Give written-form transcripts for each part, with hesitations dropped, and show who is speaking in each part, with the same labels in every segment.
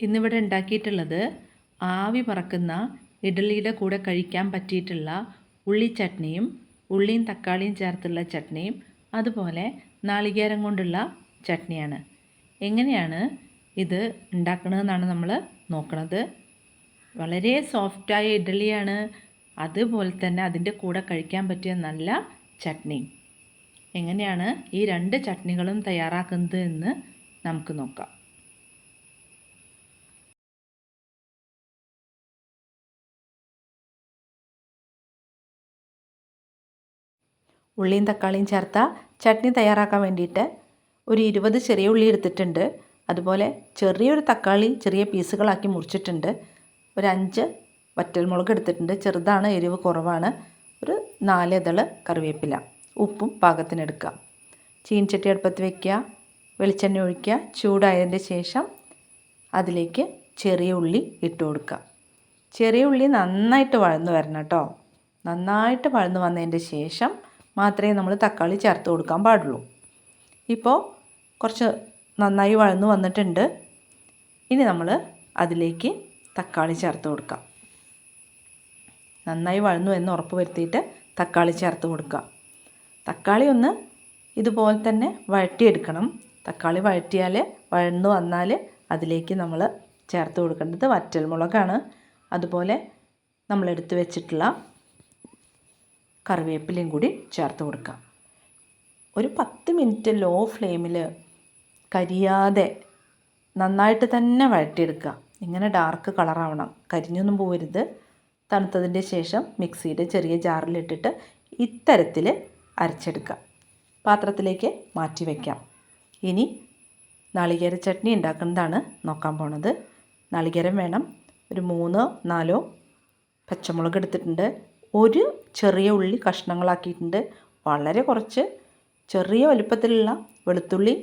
Speaker 1: ഇന്നിവിടെ ഉണ്ടാക്കിയിട്ടുള്ളത് ആവി പറക്കുന്ന ഇഡ്ഡലിയുടെ കൂടെ കഴിക്കാൻ പറ്റിയിട്ടുള്ള ഉള്ളി ചട്നിയും ഉള്ളിയും തക്കാളിയും ചേർത്തുള്ള ചട്നിയും അതുപോലെ നാളികേരം കൊണ്ടുള്ള ചട്നിയാണ്. എങ്ങനെയാണ് ഇത് ഉണ്ടാക്കുന്നതെന്നാണ് നമ്മൾ നോക്കുന്നത്. വളരെ സോഫ്റ്റായ ഇഡ്ഡലിയാണ്, അതുപോലെ തന്നെ അതിൻ്റെ കൂടെ കഴിക്കാൻ പറ്റിയ നല്ല ചട്നി. എങ്ങനെയാണ് ഈ രണ്ട് ചട്നികളും തയ്യാറാക്കുന്നത് എന്ന് നമുക്ക് നോക്കാം. ഉള്ളിയും തക്കാളിയും ചേർത്ത ചട്നി തയ്യാറാക്കാൻ വേണ്ടിയിട്ട് ഒരു 20 ചെറിയ ഉള്ളി എടുത്തിട്ടുണ്ട്. അതുപോലെ ചെറിയൊരു തക്കാളി ചെറിയ പീസുകളാക്കി മുറിച്ചിട്ടുണ്ട്. ഒരു 5 വറ്റൽമുളക് എടുത്തിട്ടുണ്ട്, ചെറുതാണ്, എരിവ് കുറവാണ്. ഒരു 4 ഇതള് കറിവേപ്പില. ഉപ്പും പാകത്തിനെടുക്കുക. ചീനച്ചട്ടി അടുപ്പത്ത് വയ്ക്കുക, വെളിച്ചെണ്ണ ഒഴിക്കുക. ചൂടായതിൻ്റെ ശേഷം അതിലേക്ക് ചെറിയ ഉള്ളി ഇട്ട് കൊടുക്കുക. ചെറിയ ഉള്ളി നന്നായിട്ട് വഴന്ന് വരണം കേട്ടോ. നന്നായിട്ട് വഴന്ന് വന്നതിൻ്റെ ശേഷം മാത്രമേ നമ്മൾ തക്കാളി ചേർത്ത് കൊടുക്കാൻ പാടുള്ളൂ. ഇപ്പോൾ കുറച്ച് നന്നായി വഴന്ന് വന്നിട്ടുണ്ട്. ഇനി നമ്മൾ അതിലേക്ക് തക്കാളി ചേർത്ത് കൊടുക്കാം. നന്നായി വഴന്നു എന്ന് ഉറപ്പ് വരുത്തിയിട്ട് തക്കാളി ചേർത്ത് കൊടുക്കുക. തക്കാളി ഒന്ന് ഇതുപോലെ തന്നെ വഴറ്റിയെടുക്കണം. തക്കാളി വഴന്നു വന്നാൽ അതിലേക്ക് നമ്മൾ ചേർത്ത് കൊടുക്കേണ്ടത് വറ്റൽമുളകാണ്. അതുപോലെ നമ്മളെടുത്ത് വെച്ചിട്ടുള്ള കറിവേപ്പിലയും കൂടി ചേർത്ത് കൊടുക്കുക. ഒരു 10 മിനിറ്റ് ലോ ഫ്ലെയിമിൽ കരിയാതെ നന്നായിട്ട് തന്നെ വഴറ്റിയെടുക്കുക. ഇങ്ങനെ ഡാർക്ക് കളറാവണം, കരിഞ്ഞൊന്നും പോകരുത്. തണുത്തതിൻ്റെ ശേഷം മിക്സിയുടെ ചെറിയ ജാറിലിട്ടിട്ട് ഇത്തരത്തിൽ അരച്ചെടുക്കുക. പാത്രത്തിലേക്ക് മാറ്റി വയ്ക്കാം. ഇനി നാളികേര ചട്നി ഉണ്ടാക്കുന്നതാണ് നോക്കാൻ പോണത്. നാളികേരം വേണം. ഒരു 3-4 പച്ചമുളക് എടുത്തിട്ടുണ്ട്. ഒരു ചെറിയ ഉള്ളി കഷ്ണങ്ങളാക്കിയിട്ടുണ്ട്. വളരെ കുറച്ച് ചെറിയ വലുപ്പത്തിലുള്ള വെളുത്തുള്ളി,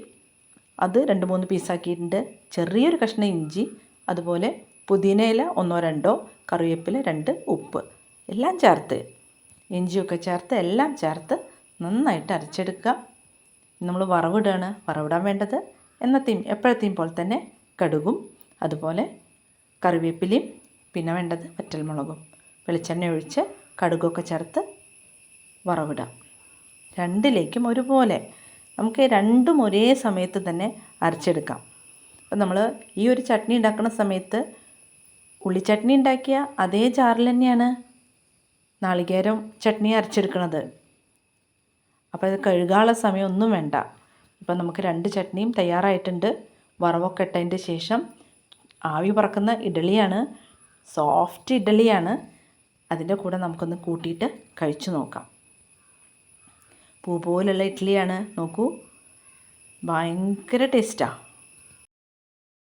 Speaker 1: അത് 2-3 പീസാക്കിയിട്ടുണ്ട്. ചെറിയൊരു കഷ്ണം ഇഞ്ചി, അതുപോലെ പുതിനയില 1-2, കറിവേപ്പില 2, ഉപ്പ് എല്ലാം ചേർത്ത്, ഇഞ്ചിയൊക്കെ ചേർത്ത് എല്ലാം ചേർത്ത് നന്നായിട്ട് അരച്ചെടുക്കുക. നമ്മൾ വറവിടുകയാണ്. വറവിടാൻ വേണ്ടത് എപ്പോഴത്തെയും പോലെ തന്നെ കടുകും അതുപോലെ കറിവേപ്പിലയും, പിന്നെ വേണ്ടത് വറ്റൽമുളകും. വെളിച്ചെണ്ണ ഒഴിച്ച് കടുകൊക്കെ ചേർത്ത് വറവിടാം. രണ്ടിലേക്കും ഒരുപോലെ നമുക്ക് രണ്ടും ഒരേ സമയത്ത് തന്നെ അരച്ചെടുക്കാം. അപ്പം നമ്മൾ ഈ ഒരു ചട്നി ഉണ്ടാക്കുന്ന സമയത്ത് ഉള്ളി ചട്നി ഉണ്ടാക്കിയ അതേ ജാറിൽ തന്നെയാണ് നാളികേരം ചട്നി അരച്ചെടുക്കുന്നത്. അപ്പോൾ ഇത് കഴുകാനുള്ള സമയമൊന്നും വേണ്ട. ഇപ്പം നമുക്ക് 2 ചട്നിയും തയ്യാറായിട്ടുണ്ട്. വറവൊക്കെ ഇട്ടതിൻ്റെ ശേഷം ആവി പറക്കുന്ന ഇഡ്ഡലിയാണ്, സോഫ്റ്റ് ഇഡ്ഡലിയാണ്. അതിൻ്റെ കൂടെ നമുക്കൊന്ന് കൂട്ടിയിട്ട് കഴിച്ചു നോക്കാം. പൂ പോലുള്ള ഇഡ്ഡലിയാണ്. നോക്കൂ, ഭയങ്കര ടേസ്റ്റാണ്.